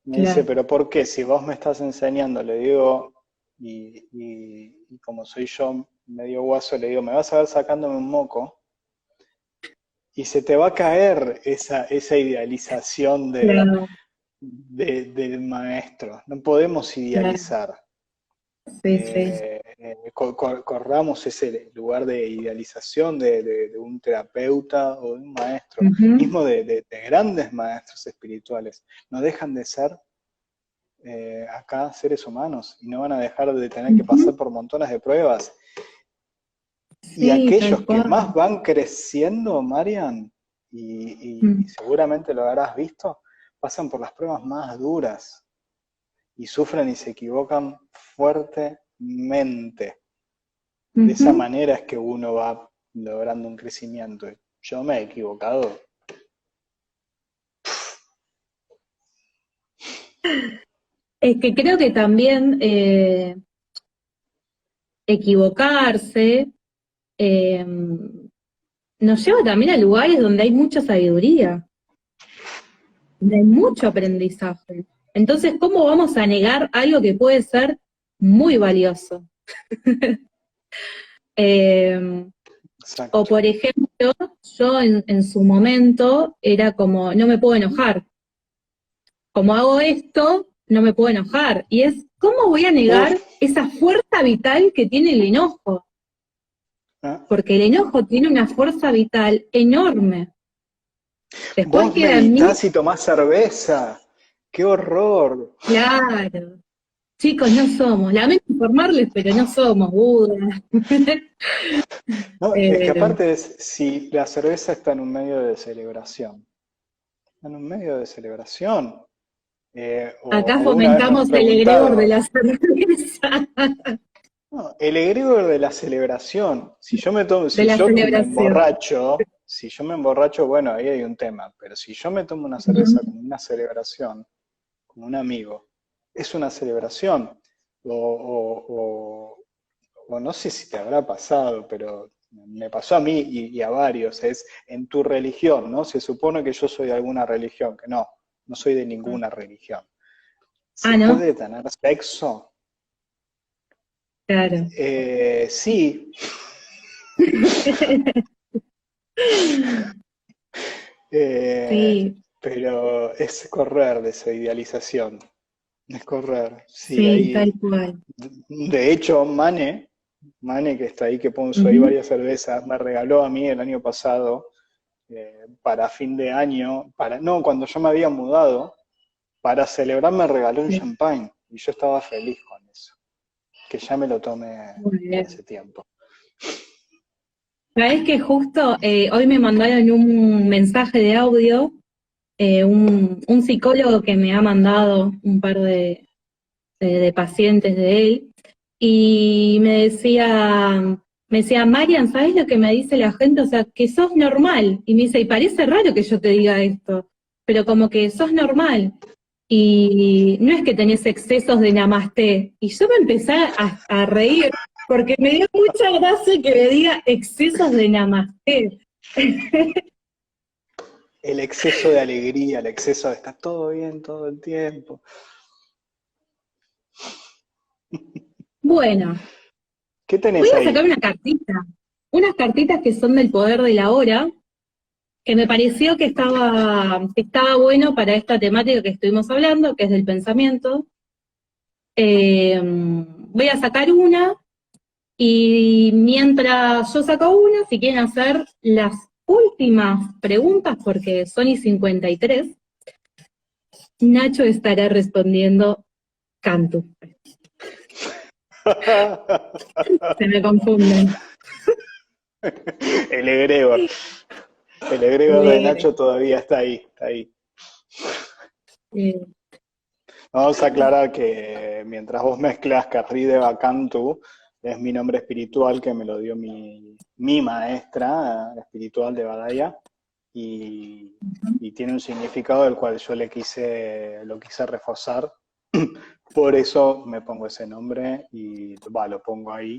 Me dice, claro, pero ¿por qué? Si vos me estás enseñando, le digo, y como soy yo medio guaso, le digo, me vas a ver sacándome un moco y se te va a caer esa idealización claro, del maestro. No podemos claro, idealizar. sí, sí. Corramos ese lugar de idealización de un terapeuta o de un maestro, Ujú, mismo de grandes maestros espirituales. No dejan de ser acá seres humanos y no van a dejar de tener que ujú, pasar por montones de pruebas. Y sí, tal aquellos que cual. más van creciendo, Marian, y Mm, seguramente lo habrás visto, pasan por las pruebas más duras y sufren y se equivocan fuertemente. De esa ujú. manera es que uno va logrando un crecimiento. Yo me he equivocado. Es que creo que también equivocarse eh, nos lleva también a lugares donde hay mucha sabiduría, donde hay mucho aprendizaje. Entonces, ¿cómo vamos a negar algo que puede ser muy valioso. O por ejemplo, yo en su momento era como, no me puedo enojar. Como hago esto, no me puedo enojar. Y es, ¿cómo voy a negar esa fuerza vital que tiene el enojo? Porque el enojo tiene una fuerza vital enorme. Después Vos queda en mí. meditás y tomás cerveza. ¡Qué horror! Claro. Chicos, no somos, lamento informarles, pero no somos Buda. No, es que aparte es, si la cerveza está en un medio de celebración, en un medio de celebración, o Acá alguna vez me han fomentamos el egregor de preguntado, la cerveza. no, el egregor de la celebración, si yo me tomo, De si la yo me celebración. emborracho, si yo me emborracho, bueno, ahí hay un tema, pero si yo me tomo una cerveza Ujú. como una celebración, como un amigo, es una celebración. O no sé si te habrá pasado, pero me pasó a mí y a varios, es en tu religión, ¿no? Se supone que yo soy de alguna religión, que no, no soy de ninguna religión. Ah, ¿Se ¿no? puede tener sexo? Claro. Sí. Sí, Pero es correr de esa idealización, es correr. Sí, sí, tal ahí. cual. De hecho, Mane, que está ahí, que puso ahí Ujú. varias cervezas, me regaló a mí el año pasado, para fin de año, no, cuando yo me había mudado, para celebrar me regaló un Sí, champagne y yo estaba feliz con eso, que ya me lo tomé muy bien. hace tiempo. Sabés que justo hoy me mandaron un mensaje de audio, un psicólogo que me ha mandado un par de pacientes de él, y me decía, Marian, ¿sabes lo que me dice la gente? O sea, que sos normal. Y me dice, y parece raro que yo te diga esto, pero como que sos normal. Y no es que tenés excesos de namasté. Y yo me empecé a reír, porque me dio mucha gracia que me diga excesos de namasté. El exceso de alegría, el exceso de estar todo bien todo el tiempo. Bueno, ¿Qué voy tenés a sacar ahí? una cartita. Unas cartitas que son del poder de la hora, que me pareció que estaba bueno para esta temática que estuvimos hablando, que es del pensamiento. Voy a sacar una y mientras yo saco una, si quieren hacer las últimas preguntas, porque son y 53, Nacho estará respondiendo Cantu. Se me confunden. El egregor. El egregor de Nacho todavía está ahí, está ahí. Eh, Vamos a aclarar que mientras vos mezclas Carrí de Bacantu, es mi nombre espiritual que me lo dio mi maestra espiritual de Badaya y tiene un significado del cual yo lo quise reforzar. Por eso me pongo ese nombre y lo pongo ahí,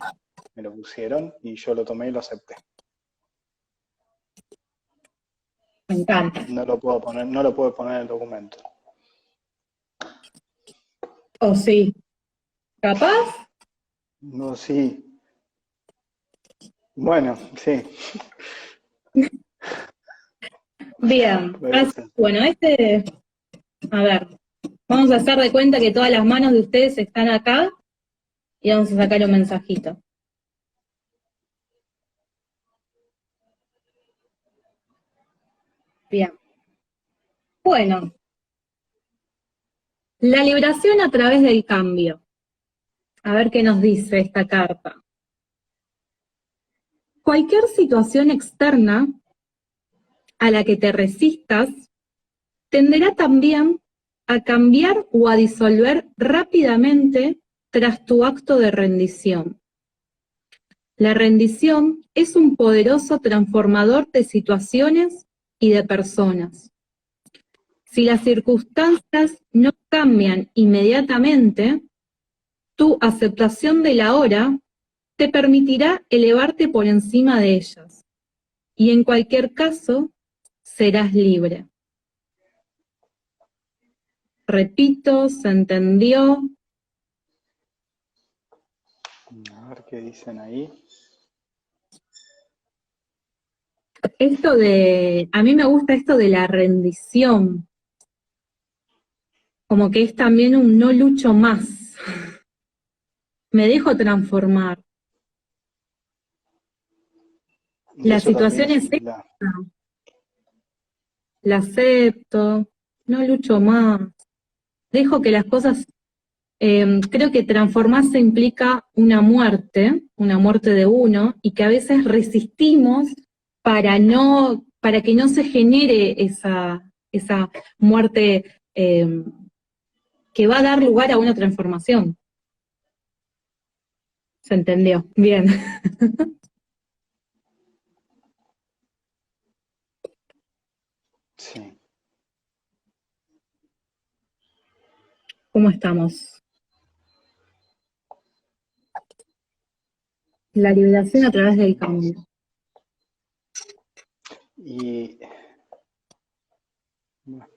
me lo pusieron y yo lo tomé y lo acepté. Me encanta. No lo puedo poner, no lo puedo poner en el documento. ¿O sí? ¿Capaz? No, sí. Bueno, sí. Bien. Puede ser. Bueno, a ver, vamos a hacer de cuenta que todas las manos de ustedes están acá y vamos a sacar un mensajito. Bien. Bueno, la liberación a través del cambio. A ver qué nos dice esta carta. Cualquier situación externa a la que te resistas tenderá también a cambiar o a disolver rápidamente tras tu acto de rendición. La rendición es un poderoso transformador de situaciones y de personas. Si las circunstancias no cambian inmediatamente, tu aceptación de la hora te permitirá elevarte por encima de ellas. Y en cualquier caso, serás libre. Repito, ¿se entendió? ¿Qué dicen ahí? A mí me gusta esto de la rendición, como que es también un no lucho más, me dejo transformar. Y La eso también situación es es esta, similar. la acepto, no lucho más, dejo que las cosas, creo que transformarse implica una muerte de uno, y que a veces resistimos para que no se genere esa muerte que va a dar lugar a una transformación. ¿Se entendió? Bien. Sí. ¿Cómo estamos? La liberación a través del cambio. Y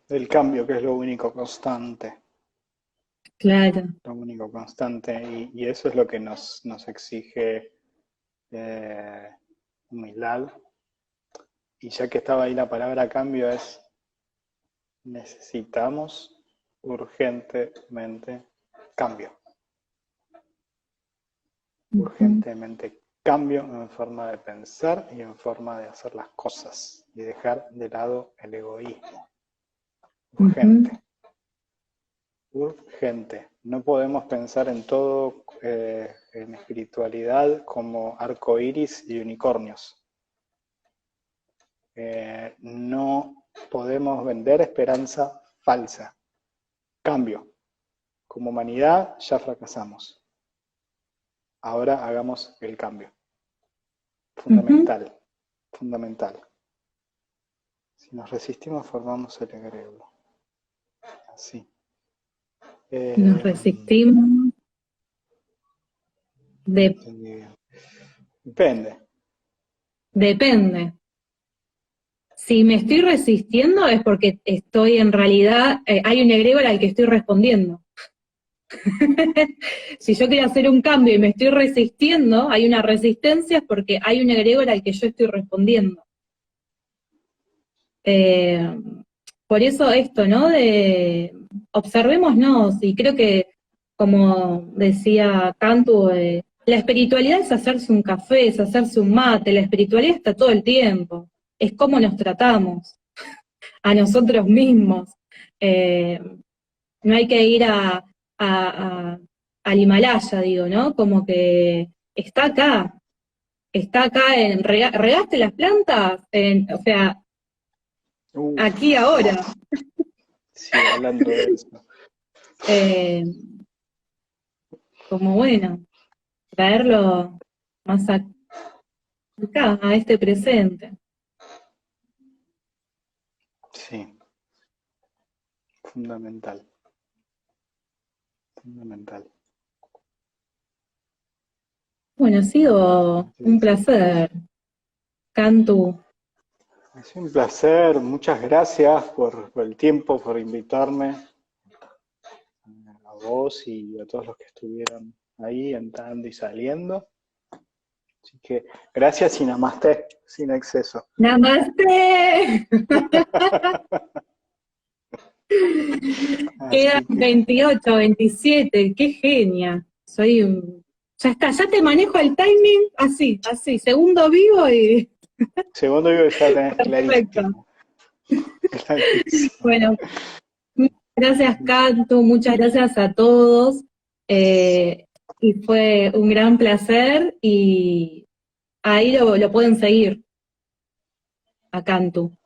el cambio, que es lo único constante. Claro. Lo único constante. Y eso es lo que nos exige humildad. Y ya que estaba ahí la palabra cambio, necesitamos urgentemente cambio. Urgentemente cambio en forma de pensar y en forma de hacer las cosas. Y dejar de lado el egoísmo. Urgente. Urgente. No podemos pensar en todo, en espiritualidad, como arco iris y unicornios. No podemos vender esperanza falsa. Cambio. Como humanidad ya fracasamos. Ahora hagamos el cambio. Fundamental. Fundamental. Si nos resistimos, formamos el egregor. Así. Nos resistimos. Depende. Depende. Si me estoy resistiendo es porque estoy en realidad, hay un egregor al que estoy respondiendo. Si yo quiero hacer un cambio y me estoy resistiendo, hay una resistencia, es porque hay un egregor al que yo estoy respondiendo. Por eso esto, ¿no? De observémonos, y creo que, como decía Cantu, la espiritualidad es hacerse un café, es hacerse un mate, la espiritualidad está todo el tiempo, es cómo nos tratamos a nosotros mismos. No hay que ir al Himalaya, digo, ¿no? Como que está acá, regaste las plantas, o sea, aquí ahora. Sí, hablando de eso. Como bueno, traerlo más acá, a este presente. Sí, fundamental. Fundamental. Bueno, ha sido un placer, Cantu. Ha sido un placer, muchas gracias por el tiempo, por invitarme, a vos y a todos los que estuvieron ahí entrando y saliendo. Así que gracias y namaste, sin exceso. ¡Namaste! Quedan 28, 27, qué genia. Ya está, ya te manejo el timing así, segundo vivo y... Segundo vivo ya tenés Perfecto. clarísimo. Bueno, muchas gracias, Cantu, muchas gracias a todos. Y fue un gran placer, y ahí lo pueden seguir, a Cantu.